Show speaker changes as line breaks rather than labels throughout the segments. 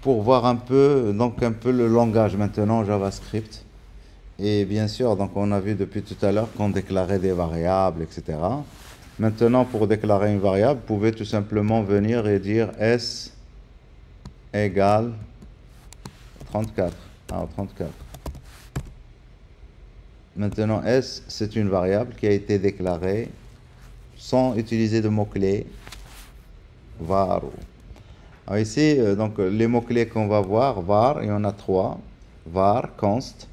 pour voir un peu, donc un peu le langage maintenant JavaScript. Et bien sûr, donc on a vu depuis tout à l'heure qu'on déclarait des variables, etc. Maintenant, pour déclarer une variable, vous pouvez tout simplement venir et dire S égale 34. Alors 34. Maintenant, S, c'est une variable qui a été déclarée sans utiliser de mots-clés var. Alors ici, donc, les mots-clés qu'on va voir, var, il y en a 3. Var, const,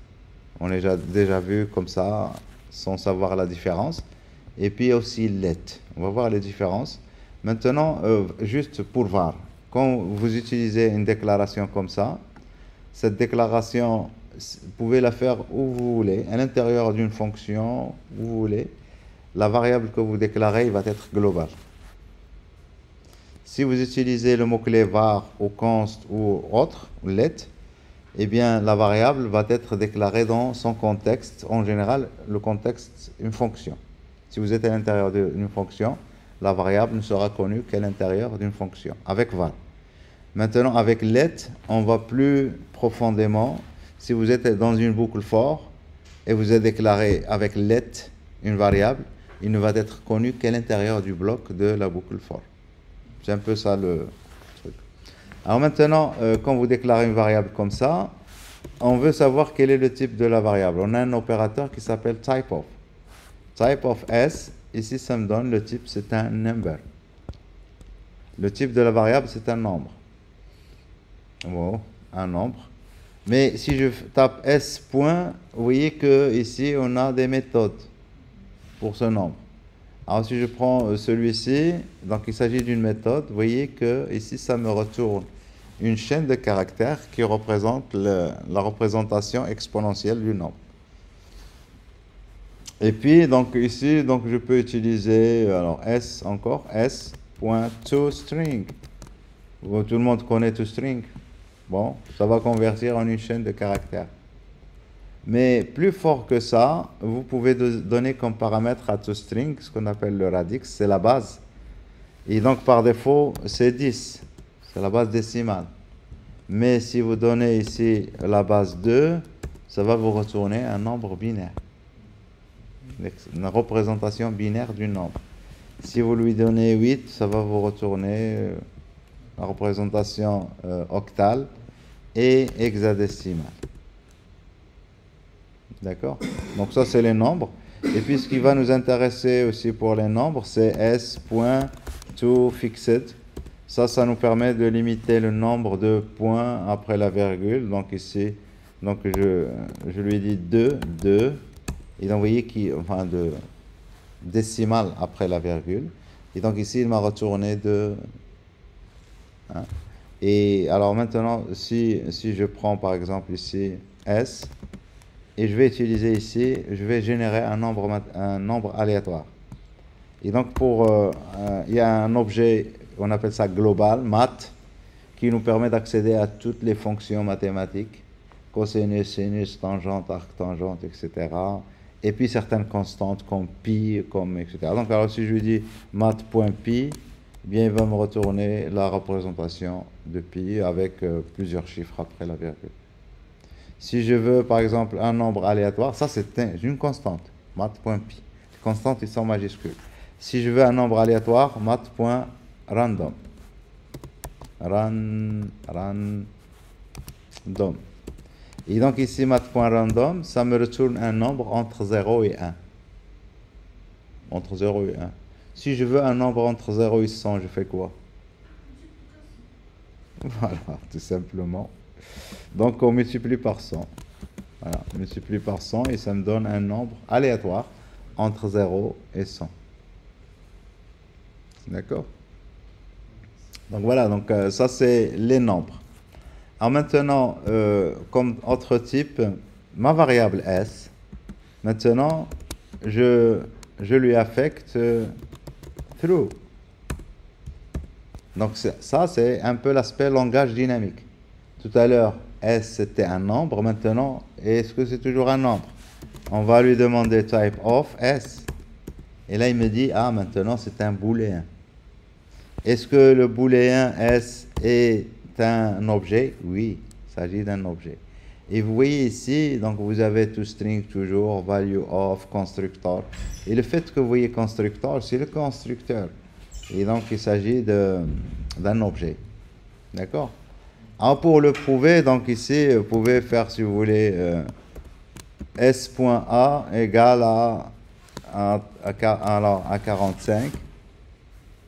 on l'a déjà vu comme ça, sans savoir la différence. Et puis aussi let. On va voir les différences. Maintenant, juste pour var, quand vous utilisez une déclaration comme ça, cette déclaration, vous pouvez la faire où vous voulez, à l'intérieur d'une fonction, où vous voulez. La variable que vous déclarez va être globale. Si vous utilisez le mot-clé var ou const ou autre, ou let, eh bien la variable va être déclarée dans son contexte. En général, le contexte, une fonction. Si vous êtes à l'intérieur d'une fonction, la variable ne sera connue qu'à l'intérieur d'une fonction, avec var. Maintenant, avec let, on va plus profondément. Si vous êtes dans une boucle for et vous avez déclaré avec let une variable, il ne va être connu qu'à l'intérieur du bloc de la boucle for. C'est un peu ça le truc. Alors maintenant, quand vous déclarez une variable comme ça, on veut savoir quel est le type de la variable. On a un opérateur qui s'appelle typeof. Typeof S, ici ça me donne le type, c'est un number. Le type de la variable, c'est un nombre. Bon, un nombre. Mais si je tape S point, vous voyez que ici on a des méthodes pour ce nombre. Alors si je prends celui-ci, donc il s'agit d'une méthode, vous voyez que ici ça me retourne une chaîne de caractères qui représente la représentation exponentielle du nombre. Et puis donc ici, donc je peux utiliser alors S encore, S.toString. Tout le monde connaît toString. Bon, ça va convertir en une chaîne de caractères. Mais plus fort que ça, vous pouvez donner comme paramètre à toString ce qu'on appelle le radix, c'est la base. Et donc par défaut, c'est 10, c'est la base décimale. Mais si vous donnez ici la base 2, ça va vous retourner un nombre binaire. Une représentation binaire du nombre. Si vous lui donnez 8, ça va vous retourner la représentation octale et hexadécimale. D'accord? Donc ça, c'est les nombres. Et puis, ce qui va nous intéresser aussi pour les nombres, c'est s.toFixed. Ça nous permet de limiter le nombre de points après la virgule. Donc ici, donc je lui dis 2. Et donc, vous voyez enfin, de décimale après la virgule. Et donc ici, il m'a retourné 2. Hein? Et alors maintenant, si je prends par exemple ici S, et je vais utiliser ici, je vais générer un nombre aléatoire. Et donc il y a un objet, on appelle ça global, math, qui nous permet d'accéder à toutes les fonctions mathématiques, cosinus, sinus, tangente, arctangente, etc. Et puis certaines constantes comme pi, etc. Donc alors si je lui dis math.pi, bien il va me retourner la représentation de pi avec plusieurs chiffres après la virgule. Si je veux, par exemple, un nombre aléatoire, ça c'est une constante, math.pi. Les constantes, ils sont majuscules. Si je veux un nombre aléatoire, math.random. Random. Et donc ici, math.random, ça me retourne un nombre entre 0 et 1. Entre 0 et 1. Si je veux un nombre entre 0 et 100, je fais quoi? Voilà, tout simplement. Donc on multiplie par 100. Voilà, on multiplie par 100 et ça me donne un nombre aléatoire entre 0 et 100. D'accord? Donc voilà, donc ça c'est les nombres. Alors maintenant, comme autre type, ma variable S, maintenant je lui affecte true. Donc ça c'est un peu l'aspect langage dynamique. Tout à l'heure, S c'était un nombre, maintenant, est-ce que c'est toujours un nombre? On va lui demander type of S. Et là il me dit, ah maintenant c'est un booléen. Est-ce que le booléen S est un objet? Oui, il s'agit d'un objet. Et vous voyez ici, donc vous avez toString toujours, value of, constructor. Et le fait que vous voyez constructor, c'est le constructeur. Et donc il s'agit d'un objet. D'accord? Alors pour le prouver, donc ici, vous pouvez faire, si vous voulez, s.a égale à 45.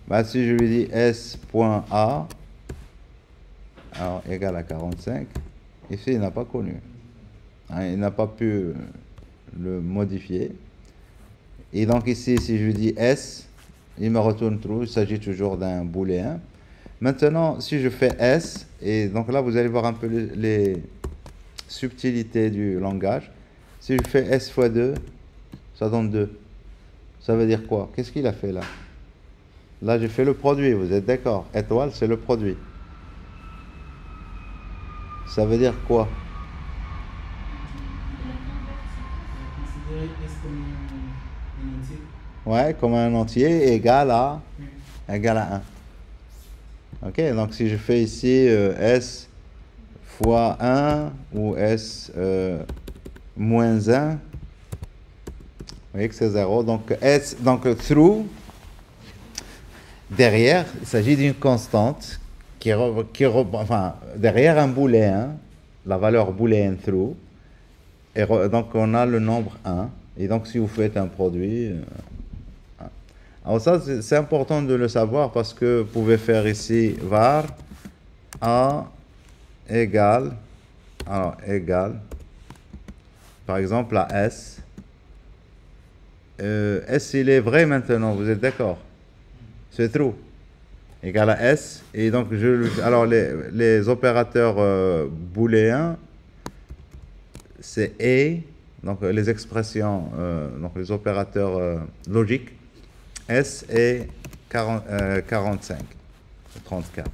Bah, si je lui dis s.a alors égale à 45, ici il n'a pas connu. Hein, il n'a pas pu le modifier. Et donc ici, si je lui dis s, il me retourne true. Il s'agit toujours d'un booléen. Maintenant, si je fais s, et donc là vous allez voir un peu les subtilités du langage. Si je fais s fois 2, ça donne 2. Ça veut dire quoi? Qu'est-ce qu'il a fait là? Là, j'ai fait le produit, vous êtes d'accord? Étoile, c'est le produit. Ça veut dire quoi? Ouais, comme un entier égal à 1. Ok, donc si je fais ici s fois 1 ou s moins 1, vous voyez que c'est 0. Donc s, donc through, derrière, il s'agit d'une constante enfin, derrière un booléen, la valeur booléen through, et donc on a le nombre 1. Et donc si vous faites un produit, alors ça c'est important de le savoir parce que vous pouvez faire ici var a égale, alors égale, par exemple à s. S il est vrai maintenant, vous êtes d'accord? C'est true. Égal à S. Et donc, alors les opérateurs booléens, c'est et, donc les expressions, donc les opérateurs logiques, S est 45, 34.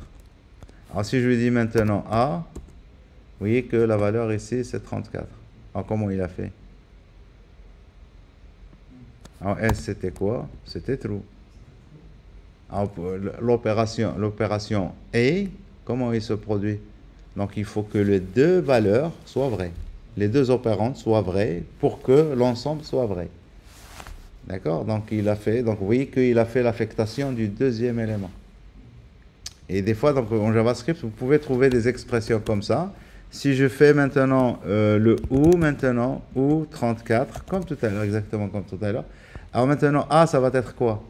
Alors, si je lui dis maintenant A, vous voyez que la valeur ici, c'est 34. Alors, comment il a fait? Alors, S, c'était quoi? C'était true. L'opération et, comment il se produit? Donc il faut que les deux valeurs soient vraies. Les deux opérandes soient vraies pour que l'ensemble soit vrai. D'accord? Donc il a fait, donc vous voyez qu'il a fait l'affectation du deuxième élément. Et des fois, donc, en JavaScript, vous pouvez trouver des expressions comme ça. Si je fais maintenant le ou maintenant, ou 34, comme tout à l'heure, exactement comme tout à l'heure. Alors maintenant, A, ça va être quoi?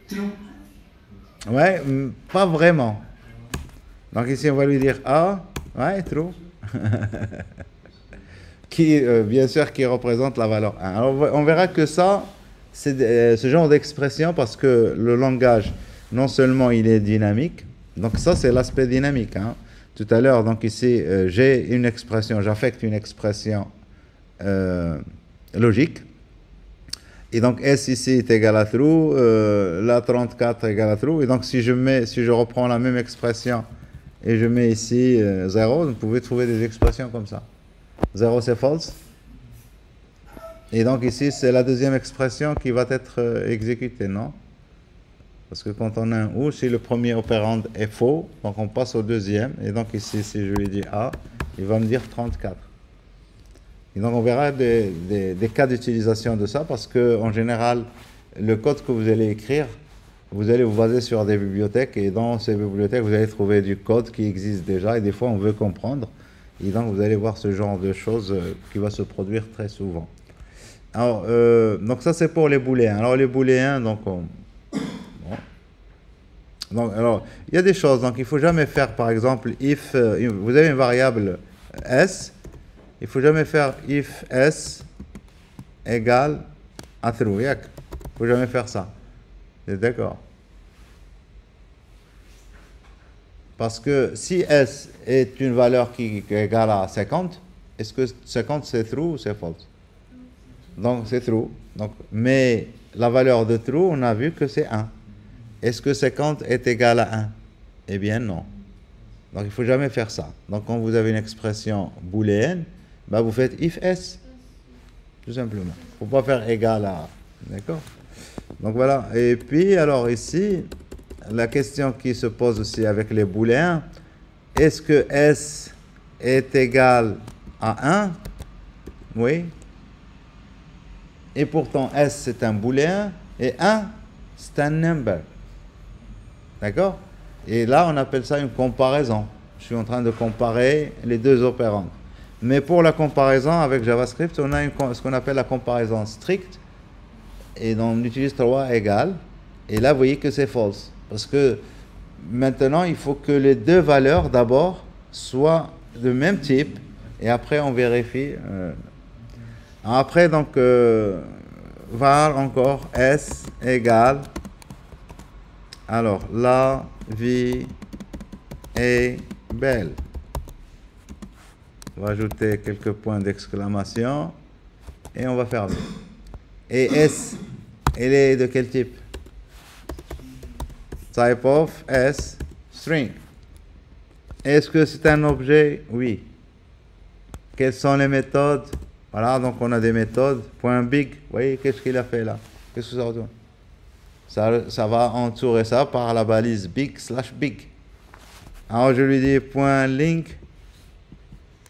True.
Ouais, pas vraiment. Donc ici, on va lui dire A, ouais, true. Qui, bien sûr, qui représente la valeur 1. Alors, on verra que ça, c'est ce genre d'expression parce que le langage, non seulement il est dynamique, donc ça, c'est l'aspect dynamique. Hein. Tout à l'heure, donc ici, j'ai une expression, j'affecte une expression logique. Et donc S ici est égal à true, là 34 est égal à true. Et donc si je reprends la même expression et je mets ici 0, vous pouvez trouver des expressions comme ça. 0 c'est false. Et donc ici c'est la deuxième expression qui va être exécutée, non? Parce que quand on a un ou, si le premier opérand est faux, donc on passe au deuxième. Et donc ici, si je lui dis A, il va me dire 34. Et donc on verra des cas d'utilisation de ça parce que en général, le code que vous allez écrire, vous allez vous baser sur des bibliothèques et dans ces bibliothèques, vous allez trouver du code qui existe déjà et des fois on veut comprendre. Et donc vous allez voir ce genre de choses qui va se produire très souvent. Alors, donc ça c'est pour les booléens. Alors les booléens, donc donc, alors, il y a des choses, donc il ne faut jamais faire, par exemple, if, vous avez une variable s, il ne faut jamais faire if s égale à true. Il ne faut jamais faire ça. Vous êtes d'accord? Parce que si s est une valeur qui est égale à 50, est-ce que 50 c'est true ou c'est false? Donc c'est true. Donc, mais la valeur de true, on a vu que c'est 1. Est-ce que 50 est égal à 1? Eh bien non. Donc il ne faut jamais faire ça. Donc quand vous avez une expression booléenne, bah, vous faites if s. Tout simplement. Il ne faut pas faire égal à. D'accord? Donc voilà. Et puis, alors ici, la question qui se pose aussi avec les booléens, est-ce que S est égal à 1? Oui. Et pourtant, S, c'est un booléen, et 1, c'est un number. D'accord? Et là, on appelle ça une comparaison. Je suis en train de comparer les deux opérandes. Mais pour la comparaison avec JavaScript, on a ce qu'on appelle la comparaison stricte. Et donc, on utilise 3 égales. Et là, vous voyez que c'est false. Parce que maintenant, il faut que les deux valeurs, d'abord, soient de même type. Et après, on vérifie. Après, donc, var encore S égale. Alors, la vie est belle. On va ajouter quelques points d'exclamation. Et on va fermer. Et S, elle est de quel type? Type of S, string. Est-ce que c'est un objet? Oui. Quelles sont les méthodes? Voilà, donc on a des méthodes. Point big, vous voyez, qu'est-ce qu'il a fait là? Qu'est-ce que ça retourne? Ça va entourer ça par la balise big/big. Alors je lui dis point link.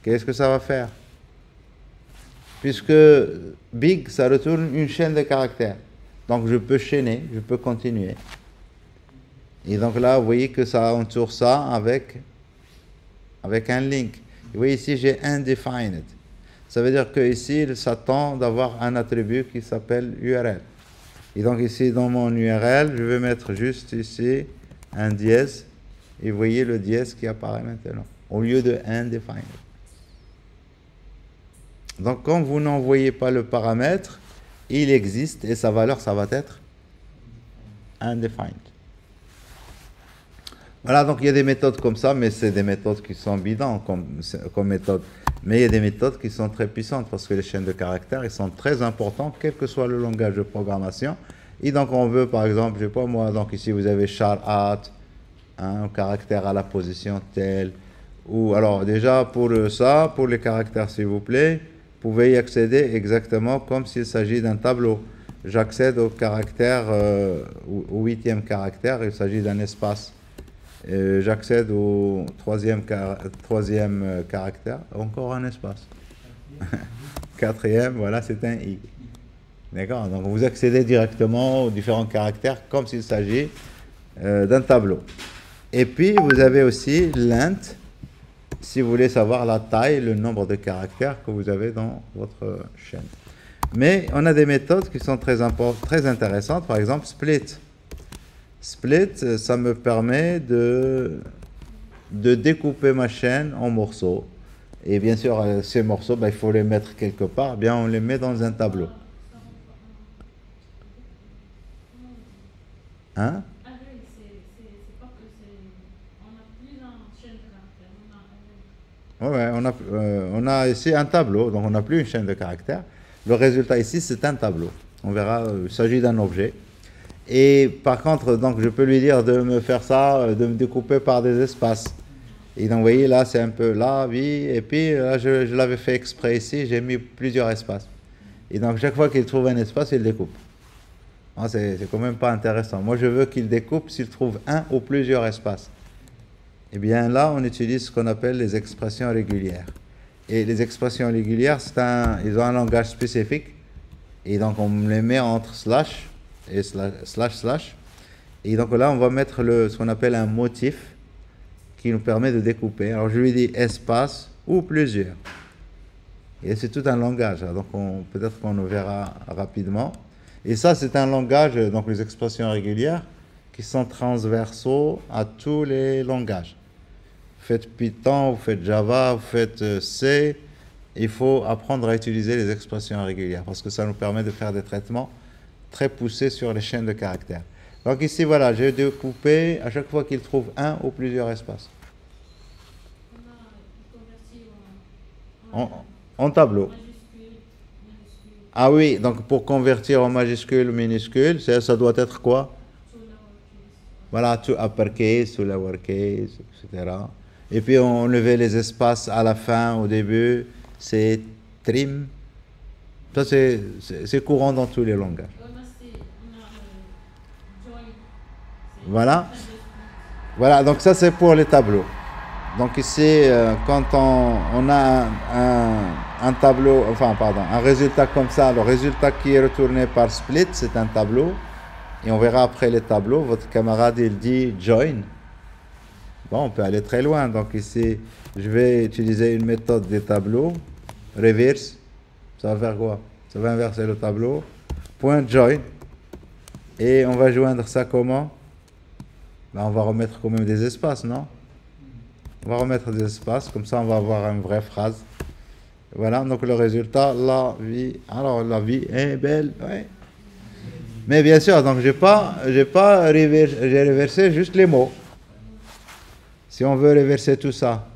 Qu'est-ce que ça va faire? Puisque big, ça retourne une chaîne de caractères. Donc je peux chaîner, je peux continuer. Et donc là, vous voyez que ça entoure ça avec un link. Vous voyez ici, j'ai undefined. Ça veut dire que ici, il s'attend d'avoir un attribut qui s'appelle URL. Et donc ici, dans mon URL, je vais mettre juste ici un dièse. Et vous voyez le dièse qui apparaît maintenant, au lieu de undefined. Donc quand vous n'envoyez pas le paramètre, il existe et sa valeur, ça va être undefined. Voilà, donc il y a des méthodes comme ça, mais c'est des méthodes qui sont bidons comme méthode. Mais il y a des méthodes qui sont très puissantes parce que les chaînes de caractères, ils sont très importants, quel que soit le langage de programmation. Et donc on veut, par exemple, je sais pas moi, donc ici vous avez char at, un caractère à la position telle. Ou alors déjà pour ça, pour les caractères s'il vous plaît, vous pouvez y accéder exactement comme s'il s'agit d'un tableau. J'accède au caractère, au 8e caractère, il s'agit d'un espace. J'accède au troisième caractère, encore un espace. Quatrième, voilà, c'est un i. D'accord? Donc vous accédez directement aux différents caractères comme s'il s'agit d'un tableau. Et puis vous avez aussi l'int, si vous voulez savoir la taille, le nombre de caractères que vous avez dans votre chaîne. Mais on a des méthodes qui sont très intéressantes, par exemple split. Split, ça me permet de découper ma chaîne en morceaux. Et bien sûr, ces morceaux, il faut les mettre quelque part. Bien, on les met dans un tableau. Hein? Ouais, on a ici un tableau, donc on n'a plus une chaîne de caractères. Le résultat ici, c'est un tableau. On verra, il s'agit d'un objet. Et par contre, donc, je peux lui dire de me faire ça, de me découper par des espaces. Et donc, vous voyez, là, c'est un peu là, oui. Et puis, là, je l'avais fait exprès ici, j'ai mis plusieurs espaces. Et donc, chaque fois qu'il trouve un espace, il découpe. C'est quand même pas intéressant. Moi, je veux qu'il découpe s'il trouve un ou plusieurs espaces. Eh bien, là, on utilise ce qu'on appelle les expressions régulières. Et les expressions régulières, ils ont un langage spécifique. Et donc, on les met entre slash et slash. Et donc là, on va mettre ce qu'on appelle un motif qui nous permet de découper. Alors, je lui dis espace ou plusieurs. Et c'est tout un langage. Donc, peut-être qu'on le verra rapidement. Et ça, c'est un langage, donc les expressions régulières, qui sont transversaux à tous les langages. Vous faites Python, vous faites Java, vous faites C. Il faut apprendre à utiliser les expressions régulières parce que ça nous permet de faire des traitements très poussés sur les chaînes de caractères. Donc ici, voilà, j'ai découpé à chaque fois qu'il trouve un ou plusieurs espaces. En tableau. Ah oui, donc pour convertir en majuscule ou minuscule, ça doit être quoi? Voilà, to uppercase, to lowercase, etc. Et puis on enlevait les espaces à la fin, au début, c'est trim. Ça, c'est courant dans tous les langages. Voilà. Voilà, donc ça c'est pour les tableaux. Donc ici, quand on a un tableau, enfin pardon, un résultat comme ça, le résultat qui est retourné par split, c'est un tableau. Et on verra après les tableaux, votre camarade il dit join. Bon, on peut aller très loin. Donc ici, je vais utiliser une méthode des tableaux. Reverse. Ça va faire quoi? Ça va inverser le tableau. Point join. Et on va joindre ça comment? Là, on va remettre quand même des espaces, non? On va remettre des espaces. Comme ça, on va avoir une vraie phrase. Voilà. Donc le résultat, la vie. Alors, la vie est belle. Ouais. Mais bien sûr, donc j'ai reversé juste les mots. Si on veut reverser tout ça.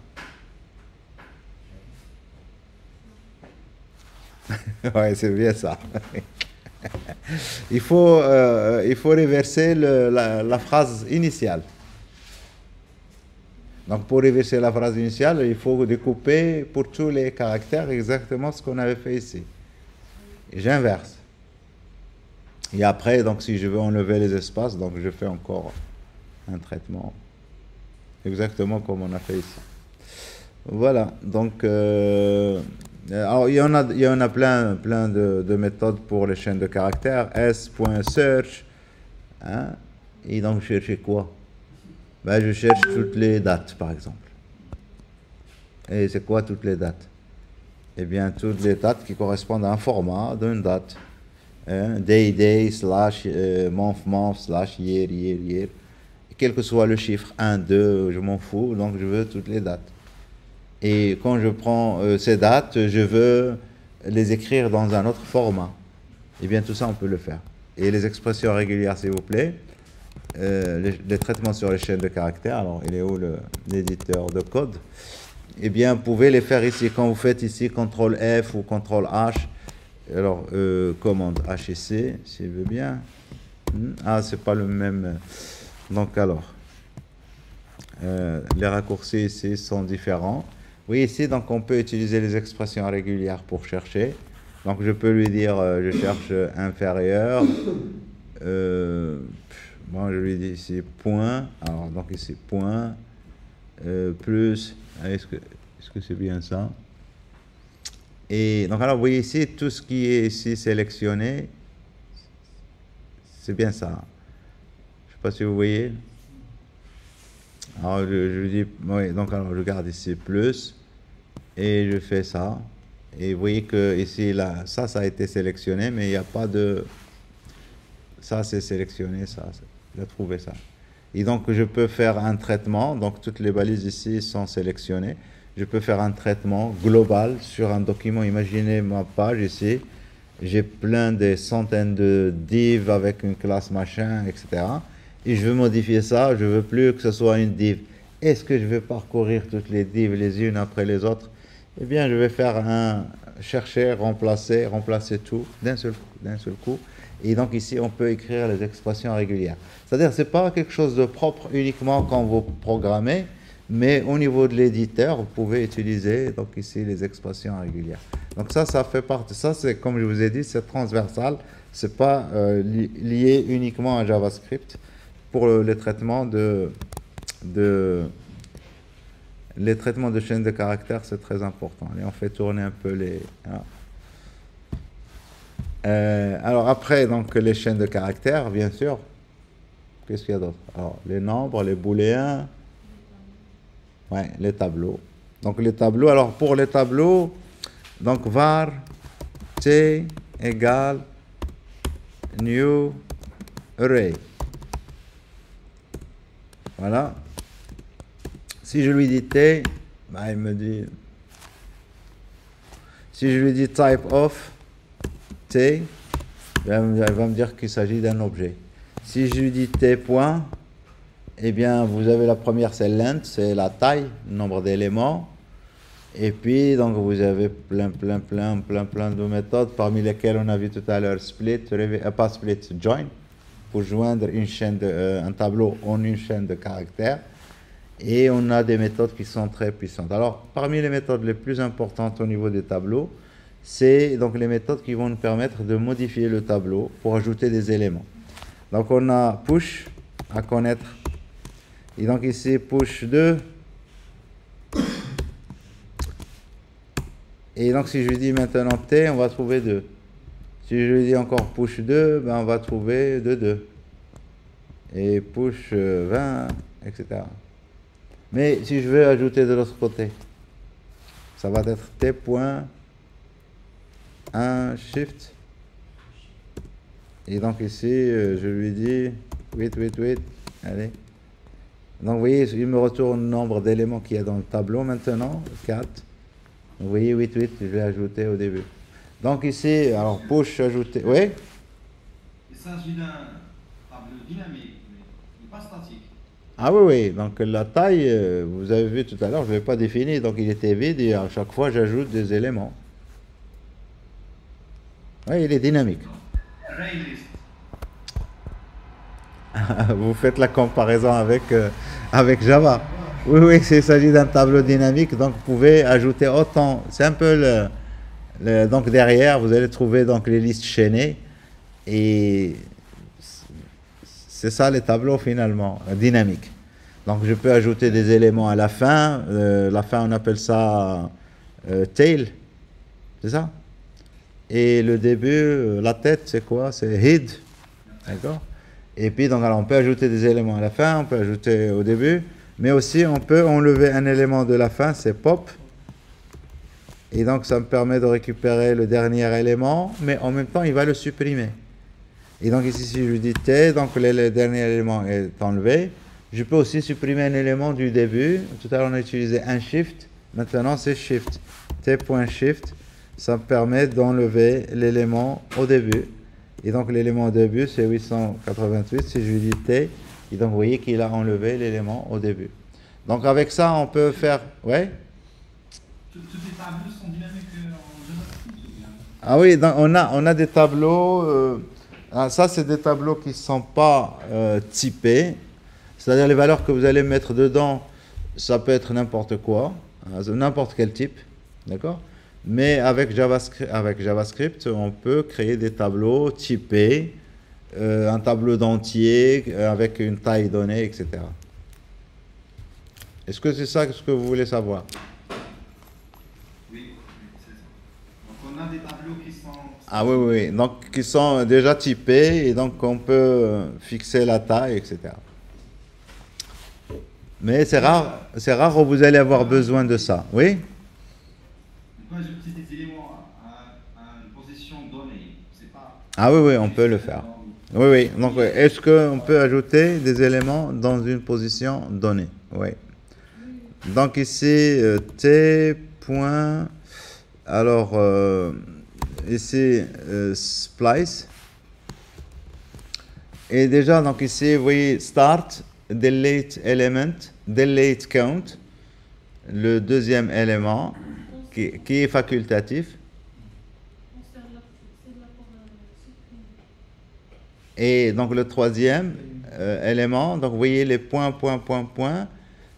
Ouais, c'est bien ça. il faut reverser la phrase initiale. Donc pour reverser la phrase initiale, il faut découper pour tous les caractères exactement ce qu'on avait fait ici. Et j'inverse. Et après, donc si je veux enlever les espaces, donc je fais encore un traitement exactement comme on a fait ici. Voilà, donc alors il y en a plein de méthodes pour les chaînes de caractères. S.search, hein, et donc chercher quoi? Ben, je cherche toutes les dates, par exemple. Et c'est quoi toutes les dates? Eh bien, toutes les dates qui correspondent à un format d'une date. Hein, day, slash, month, slash, year. Et quel que soit le chiffre, 1, 2, je m'en fous, donc je veux toutes les dates. Et quand je prends ces dates, je veux les écrire dans un autre format. Eh bien, tout ça, on peut le faire. Et les expressions régulières, s'il vous plaît. Les traitements sur les chaînes de caractères. Alors, il est où l'éditeur de code? Eh bien, vous pouvez les faire ici. Quand vous faites ici CTRL F ou CTRL H, alors, commande H et C, s'il veut bien. Ah, c'est pas le même. Donc, alors, les raccourcis ici sont différents. Oui, ici, donc, on peut utiliser les expressions régulières pour chercher. Donc, je peux lui dire, je cherche inférieur. Bon, je lui dis ici point. Alors, donc, ici, point. Plus. Est-ce que c'est bien ça? Et donc, alors, vous voyez ici, tout ce qui est ici sélectionné, c'est bien ça. Je ne sais pas si vous voyez. Alors, je lui dis, oui, donc, alors, je garde ici plus, et je fais ça. Et vous voyez que ici, là, ça a été sélectionné, mais il n'y a pas de... Ça, c'est sélectionné, ça. J'ai trouvé ça. Et donc, je peux faire un traitement. Donc, toutes les balises ici sont sélectionnées. Je peux faire un traitement global sur un document. Imaginez ma page ici. J'ai plein de centaines de divs avec une classe machin, etc. Et je veux modifier ça. Je veux plus que ce soit une div. Est-ce que je vais parcourir toutes les divs les unes après les autres? Eh bien, je vais faire un chercher, remplacer tout d'un seul coup. Et donc ici, on peut écrire les expressions régulières. C'est-à-dire que ce n'est pas quelque chose de propre uniquement quand vous programmez, mais au niveau de l'éditeur, vous pouvez utiliser donc ici les expressions régulières. Donc ça fait partie. Ça, c'est comme je vous ai dit, c'est transversal. Ce n'est pas lié uniquement à JavaScript. Pour les traitements les traitements de chaînes de caractères, c'est très important. Et on fait tourner un peu les... Voilà. Alors après, donc les chaînes de caractères, bien sûr. Qu'est-ce qu'il y a d'autre? Alors, les nombres, les booléens, ouais, les tableaux. Donc les tableaux, alors pour les tableaux, donc var t égale new array. Voilà. Si je lui dis t, bah, il me dit... Si je lui dis type of t, ben, elle va me dire qu'il s'agit d'un objet. Si je lui dis t point, eh bien, vous avez la première, c'est length, c'est la taille, le nombre d'éléments. Et puis, donc, vous avez plein de méthodes, parmi lesquelles on a vu tout à l'heure split, pas split, join, pour joindre un tableau en une chaîne de caractères. Et on a des méthodes qui sont très puissantes. Alors, parmi les méthodes les plus importantes au niveau des tableaux, c'est donc les méthodes qui vont nous permettre de modifier le tableau pour ajouter des éléments. Donc, on a push, à connaître. Et donc ici, push 2. Et donc si je lui dis maintenant T, on va trouver 2. Si je lui dis encore push 2, ben on va trouver 2. Et push 20, etc. Mais si je veux ajouter de l'autre côté, ça va être T point 1 shift. Et donc ici, je lui dis 8. Allez. Donc vous voyez, il me retourne le nombre d'éléments qu'il y a dans le tableau maintenant, 4. Vous voyez, 8, je l'ai ajouté au début. Donc ici, alors push, ajouter, oui.
Il s'agit d'un tableau dynamique, mais pas statique.
Ah oui, donc la taille, vous avez vu tout à l'heure, je ne l'ai pas défini, donc il était vide et à chaque fois j'ajoute des éléments. Oui, il est dynamique.
Raylist.
Vous faites la comparaison avec Java. Oui, il s'agit d'un tableau dynamique, donc vous pouvez ajouter autant. C'est un peu donc derrière, vous allez trouver donc les listes chaînées et c'est ça les tableaux finalement, dynamiques. Donc je peux ajouter des éléments à la fin. La fin, on appelle ça tail, c'est ça? Et le début, la tête, c'est quoi? C'est head, d'accord? Et puis, donc, alors, on peut ajouter des éléments à la fin, on peut ajouter au début, mais aussi on peut enlever un élément de la fin, c'est pop. Et donc, ça me permet de récupérer le dernier élément, mais en même temps, il va le supprimer. Et donc, ici, si je lui dis T, donc le dernier élément est enlevé. Je peux aussi supprimer un élément du début. Tout à l'heure, on a utilisé un shift. Maintenant, c'est shift. T.shift, ça me permet d'enlever l'élément au début. Et donc l'élément au début, c'est 888. Si je lui dis T, et donc vous voyez qu'il a enlevé l'élément au début. Donc avec ça, on peut faire... Ouais.
Toutes les tableaux sont dynamiques en JavaScript.
Ah oui, donc on a des tableaux... ça, c'est des tableaux qui ne sont pas typés. C'est-à-dire les valeurs que vous allez mettre dedans, ça peut être n'importe quoi, n'importe quel type. D'accord ? Mais avec JavaScript, on peut créer des tableaux typés, un tableau d'entier avec une taille donnée, etc. Est-ce que c'est ça ce que vous voulez savoir?
Oui, c'est ça. Donc on a des tableaux qui sont...
Ah oui, donc qui sont déjà typés et donc on peut fixer la taille, etc. Mais c'est rare où vous allez avoir besoin de ça. Oui?
Quand j'utilise des éléments à une position donnée, c'est pas...
Ah oui, on peut le faire. Oui. Donc, est-ce qu'on peut ajouter des éléments dans une position donnée? Oui. Donc ici, T. Point, alors, ici, splice. Et déjà, donc ici, vous voyez, start, delete element, delete count, le deuxième élément qui est facultatif. Et donc le troisième élément, donc vous voyez les points,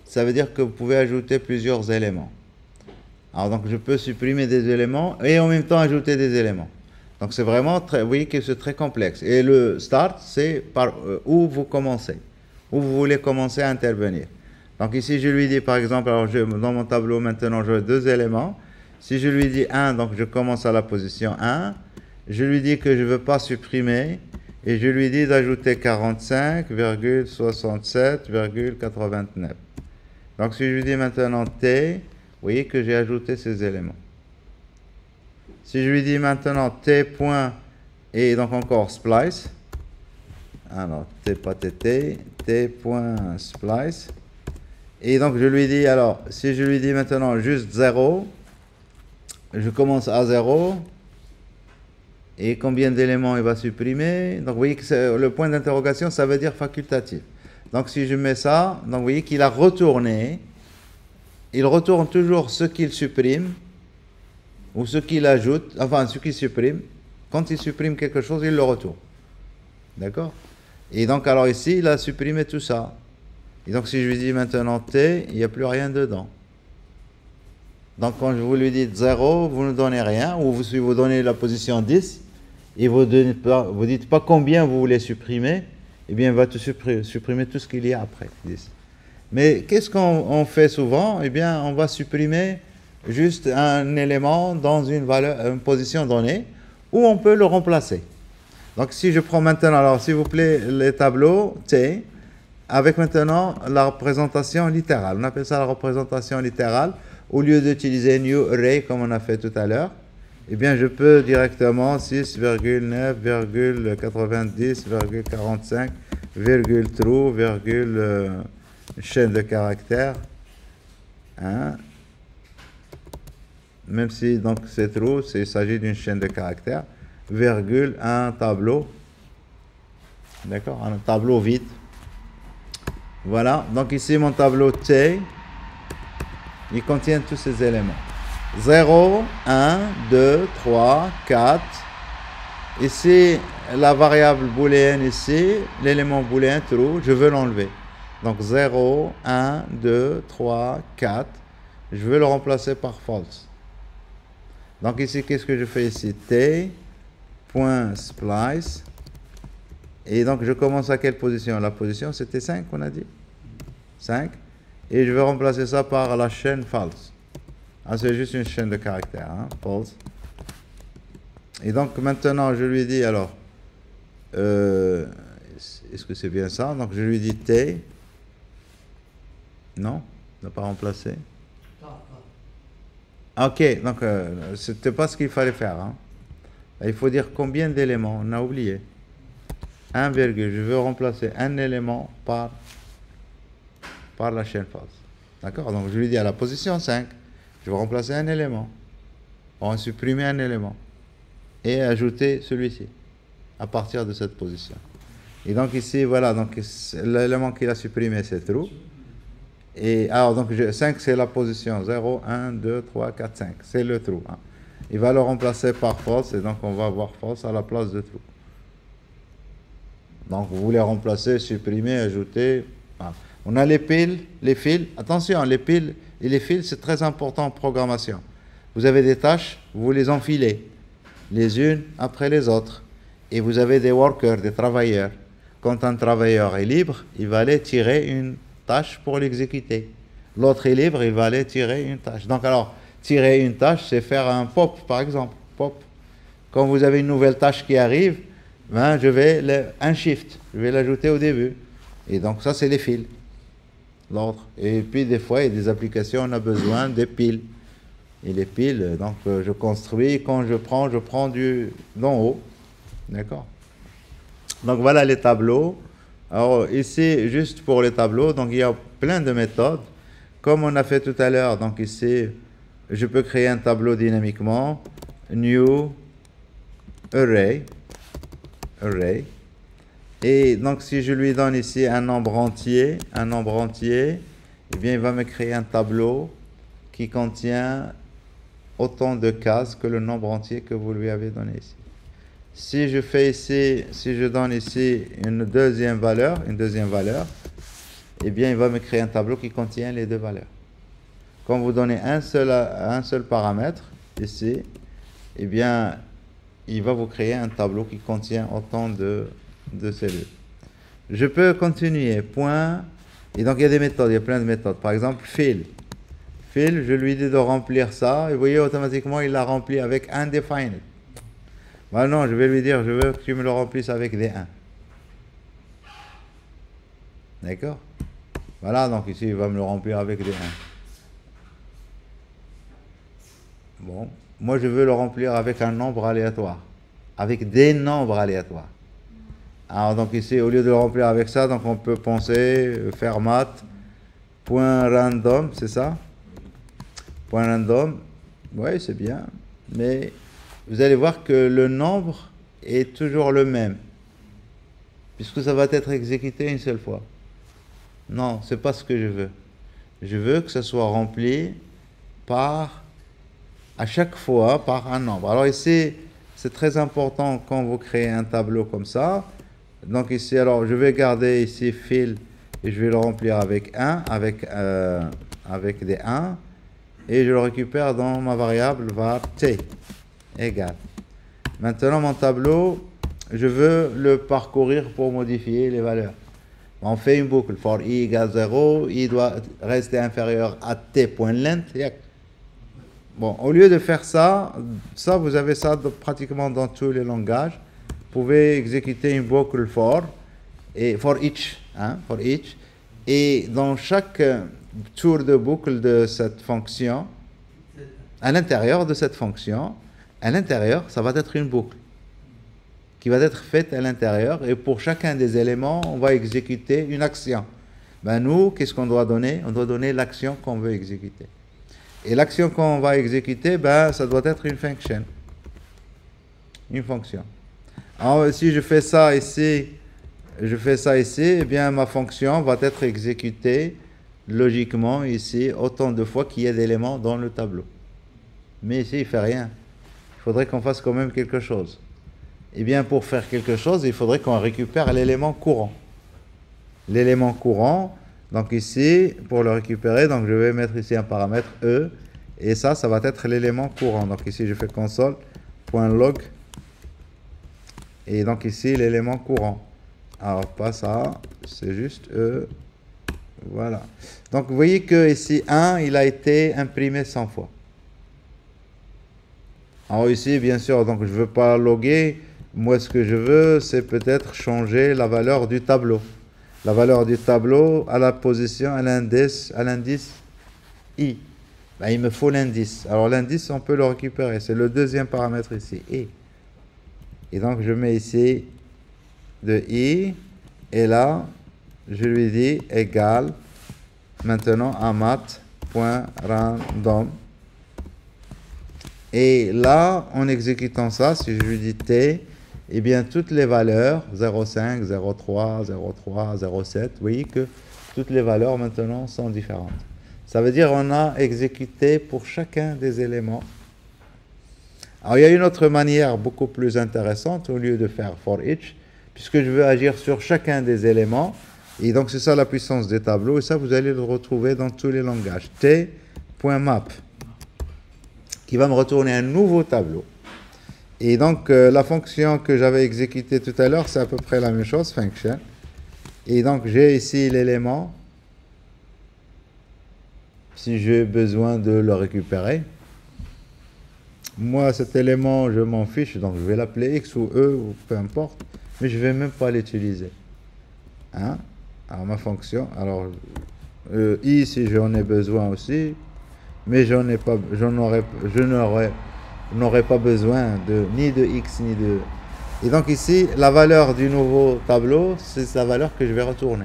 ça veut dire que vous pouvez ajouter plusieurs éléments. Alors donc je peux supprimer des éléments et en même temps ajouter des éléments. Donc c'est vraiment très, vous voyez que c'est très complexe. Et le start, c'est par où vous commencez, où vous voulez commencer à intervenir. Donc ici je lui dis par exemple, alors dans mon tableau maintenant j'ai deux éléments. Si je lui dis 1, donc je commence à la position 1. Je lui dis que je ne veux pas supprimer. Et je lui dis d'ajouter 45,67,89. Donc si je lui dis maintenant T, vous voyez que j'ai ajouté ces éléments. Si je lui dis maintenant T point, et donc encore splice. Alors T pas TT, T point splice. Et donc je lui dis, alors si je lui dis maintenant juste 0, je commence à 0. Et combien d'éléments il va supprimer? Donc vous voyez que le point d'interrogation, ça veut dire facultatif. Donc si je mets ça, donc vous voyez qu'il a retourné. Il retourne toujours ce qu'il supprime, ou ce qu'il ajoute, enfin ce qu'il supprime. Quand il supprime quelque chose, il le retourne. D'accord? Et donc alors ici, il a supprimé tout ça. Et donc si je lui dis maintenant T, il n'y a plus rien dedans. Donc quand vous lui dites 0, vous ne donnez rien, ou si vous donnez la position 10, et vous ne dites pas combien vous voulez supprimer, eh bien, il va te supprimer tout ce qu'il y a après 10. Mais qu'est-ce qu'on fait souvent? Eh bien, on va supprimer juste un élément dans une valeur, une position donnée, où on peut le remplacer. Donc, si je prends maintenant, alors s'il vous plaît, les tableaux T, avec maintenant la représentation littérale. On appelle ça la représentation littérale. Au lieu d'utiliser new array comme on a fait tout à l'heure, eh bien, je peux directement 6,9,90,45, true, chaîne de caractères. Hein? Même si donc c'est true, il s'agit d'une chaîne de caractères, virgule, un tableau. D'accord? Un tableau vide. Voilà. Donc ici, mon tableau T, il contient tous ces éléments. 0, 1, 2, 3, 4. Ici, la variable booléenne ici, l'élément booléen true, je veux l'enlever. Donc 0, 1, 2, 3, 4. Je veux le remplacer par false. Donc ici, qu'est-ce que je fais ici? T.splice. Et donc, je commence à quelle position? La position, c'était 5, on a dit. 5. Et je vais remplacer ça par la chaîne false. Ah, c'est juste une chaîne de caractères, hein, false. Et donc, maintenant, je lui dis, alors, est-ce que c'est bien ça? Donc, je lui dis T. Non? Ne pas remplacer. Ok, donc, c'était pas ce qu'il fallait faire. Hein. Il faut dire combien d'éléments? On a oublié. 1, je veux remplacer un élément par la chaîne false. D'accord? Donc, je lui dis à la position 5, je vais remplacer un élément. On va supprimer un élément. Et ajouter celui-ci à partir de cette position. Et donc, ici, voilà, donc l'élément qu'il a supprimé, c'est true. Et alors, donc, 5, c'est la position. 0, 1, 2, 3, 4, 5. C'est le true. Hein. Il va le remplacer par false, et donc, on va avoir false à la place de true. Donc, vous voulez remplacer, supprimer, ajouter. Voilà. On a les piles, les fils. Attention, les piles et les fils, c'est très important en programmation. Vous avez des tâches, vous les enfilez, les unes après les autres. Et vous avez des workers, des travailleurs. Quand un travailleur est libre, il va aller tirer une tâche pour l'exécuter. L'autre est libre, il va aller tirer une tâche. Donc, alors, tirer une tâche, c'est faire un pop, par exemple. Pop. Quand vous avez une nouvelle tâche qui arrive, ben, je vais un shift, je vais l'ajouter au début. Et donc ça, c'est les fils, l'ordre. Et puis des fois, il y a des applications, on a besoin des piles. Et les piles, donc je construis, quand je prends d'en haut. D'accord? Donc voilà les tableaux. Alors ici, juste pour les tableaux, donc il y a plein de méthodes. Comme on a fait tout à l'heure, donc ici, je peux créer un tableau dynamiquement. New array. Et donc, si je lui donne ici un nombre entier, eh bien, il va me créer un tableau qui contient autant de cases que le nombre entier que vous lui avez donné ici. Si je fais ici, si je donne ici une deuxième valeur, eh bien, il va me créer un tableau qui contient les deux valeurs. Quand vous donnez un seul paramètre, ici, eh bien, il va vous créer un tableau qui contient autant de cellules. Je peux continuer, point, et donc il y a des méthodes, il y a plein de méthodes. Par exemple, fill. Fill, je lui dis de remplir ça, et vous voyez, automatiquement, il l'a rempli avec undefined. Ben non, je vais lui dire, je veux que tu me le remplisses avec des 1. D'accord? Voilà, donc ici, il va me le remplir avec des 1. Bon. Moi, je veux le remplir avec un nombre aléatoire. Avec des nombres aléatoires. Alors, donc ici, au lieu de le remplir avec ça, donc on peut penser, faire math, point random, c'est ça? Point random, oui, c'est bien. Mais vous allez voir que le nombre est toujours le même. Puisque ça va être exécuté une seule fois. Non, c'est pas ce que je veux. Je veux que ça soit rempli à chaque fois par un nombre. Alors ici, c'est très important quand vous créez un tableau comme ça. Donc ici, alors je vais garder ici fill et je vais le remplir avec 1, avec des 1. Et je le récupère dans ma variable var t égale. Maintenant, mon tableau, je veux le parcourir pour modifier les valeurs. On fait une boucle. For i égale 0, i doit rester inférieur à t.length. Bon, au lieu de faire ça, vous avez ça pratiquement dans tous les langages. Vous pouvez exécuter une boucle for each, hein, for each. Et dans chaque tour de boucle de cette fonction, à l'intérieur de cette fonction, à l'intérieur, ça va être une boucle qui va être faite à l'intérieur. Et pour chacun des éléments, on va exécuter une action. Ben nous, qu'est-ce qu'on doit donner? On doit donner l'action qu'on veut exécuter. Et l'action qu'on va exécuter, ben, ça doit être une function. Une fonction. Alors, si je fais ça ici, eh bien, ma fonction va être exécutée logiquement ici, autant de fois qu'il y a d'éléments dans le tableau. Mais ici, il ne fait rien. Il faudrait qu'on fasse quand même quelque chose. Eh bien, pour faire quelque chose, il faudrait qu'on récupère l'élément courant. L'élément courant, donc ici, pour le récupérer, donc je vais mettre ici un paramètre E, et ça va être l'élément courant. Donc ici, je fais console.log, et donc ici, l'élément courant. Alors, pas ça, c'est juste E, voilà. Donc, vous voyez que ici, 1, il a été imprimé 100 fois. Alors ici, bien sûr, donc je ne veux pas loguer. Moi, ce que je veux, c'est peut-être changer la valeur du tableau. La valeur du tableau à la position, à l'indice I. Ben, il me faut l'indice. Alors l'indice, on peut le récupérer. C'est le deuxième paramètre ici, I. Et donc, je mets ici de I. Et là, je lui dis égal maintenant à math.random. Et là, en exécutant ça, si je lui dis T, eh bien, toutes les valeurs, 0,5, 0,3, 0,3, 0,7, vous voyez que toutes les valeurs maintenant sont différentes. Ça veut dire qu'on a exécuté pour chacun des éléments. Alors, il y a une autre manière beaucoup plus intéressante, au lieu de faire for each, puisque je veux agir sur chacun des éléments. Et donc, c'est ça la puissance des tableaux. Et ça, vous allez le retrouver dans tous les langages. T.map, qui va me retourner un nouveau tableau. Et donc, la fonction que j'avais exécutée tout à l'heure, c'est à peu près la même chose, function. Et donc, j'ai ici l'élément. Si j'ai besoin de le récupérer. Moi, cet élément, je m'en fiche. Donc, je vais l'appeler X ou E, ou peu importe. Mais je ne vais même pas l'utiliser. Hein? Alors, ma fonction. Alors, I, si j'en ai besoin aussi. Mais je n'aurai pas besoin ni de X ni de... Et donc ici, la valeur du nouveau tableau, c'est la valeur que je vais retourner.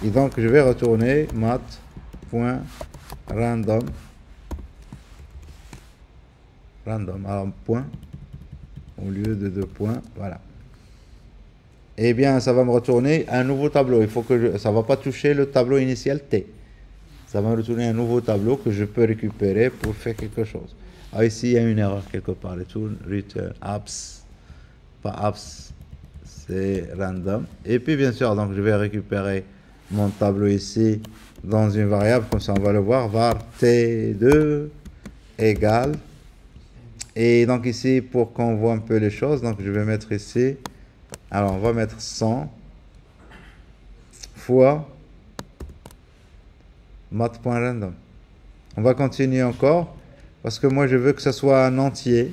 Et donc je vais retourner math.random. Random, alors point, au lieu de 2 points, voilà. Eh bien, ça va me retourner un nouveau tableau. Il faut que ça ne va pas toucher le tableau initial T. Ça va me retourner un nouveau tableau que je peux récupérer pour faire quelque chose. Ah, ici, il y a une erreur quelque part. Return apps, pas apps, c'est random. Et puis, bien sûr, donc, je vais récupérer mon tableau ici dans une variable, comme ça on va le voir, var t2 égale. Et donc ici, pour qu'on voit un peu les choses, donc je vais mettre ici, alors on va mettre 100 fois math.random. On va continuer encore, parce que moi je veux que ce soit un entier.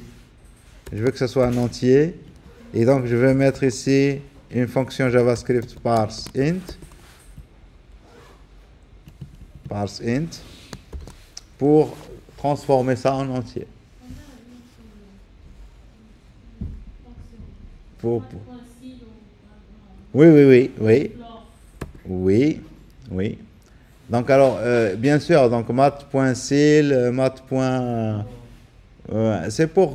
Je veux que ce soit un entier. Et donc je vais mettre ici une fonction JavaScript parseInt. ParseInt. Pour transformer ça en entier. Oui. Donc alors, bien sûr, donc math.sil, c'est pour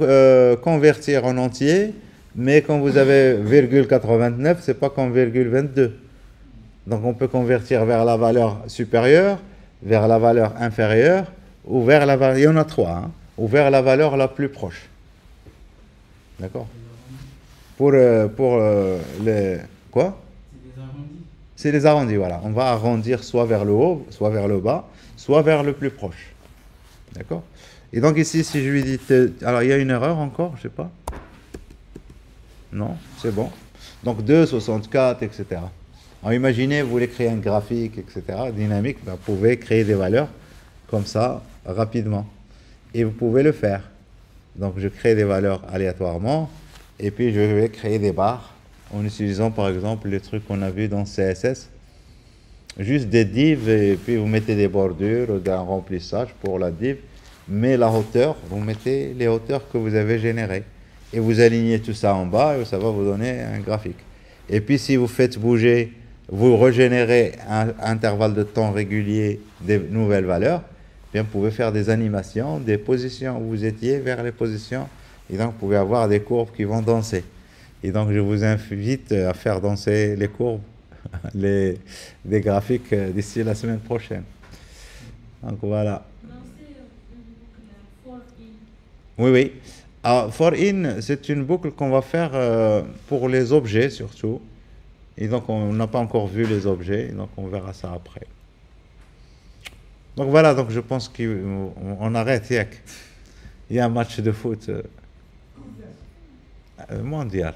convertir en entier, mais quand vous avez ,89, c'est pas comme ,22. Donc on peut convertir vers la valeur supérieure, vers la valeur inférieure, ou vers la valeur, il y en a 3, hein, ou vers la valeur la plus proche. D'accord? Pour les... Quoi? C'est les arrondis, voilà. On va arrondir soit vers le haut, soit vers le bas, soit vers le plus proche. D'accord? Et donc ici, si je lui dis... Alors, il y a une erreur encore, je sais pas. Non, c'est bon. Donc 2, 64, etc. Alors imaginez, vous voulez créer un graphique, etc., dynamique, ben, vous pouvez créer des valeurs comme ça, rapidement. Et vous pouvez le faire. Donc je crée des valeurs aléatoirement, et puis je vais créer des barres en utilisant par exemple les trucs qu'on a vus dans CSS. Juste des divs, et puis vous mettez des bordures, d'un remplissage pour la div, mais la hauteur, vous mettez les hauteurs que vous avez générées. Et vous alignez tout ça en bas, et ça va vous donner un graphique. Et puis si vous faites bouger, vous régénérez à un intervalle de temps régulier des nouvelles valeurs, bien vous pouvez faire des animations, des positions où vous étiez vers les positions, et donc vous pouvez avoir des courbes qui vont danser. Et donc je vous invite à faire danser les courbes, des graphiques d'ici la semaine prochaine. Donc voilà. Oui, oui. Alors, for in, c'est une boucle qu'on va faire pour les objets surtout. Et donc, on n'a pas encore vu les objets, donc on verra ça après. Donc voilà, donc je pense qu'on arrête, Yak. Il y a un match de foot mondial.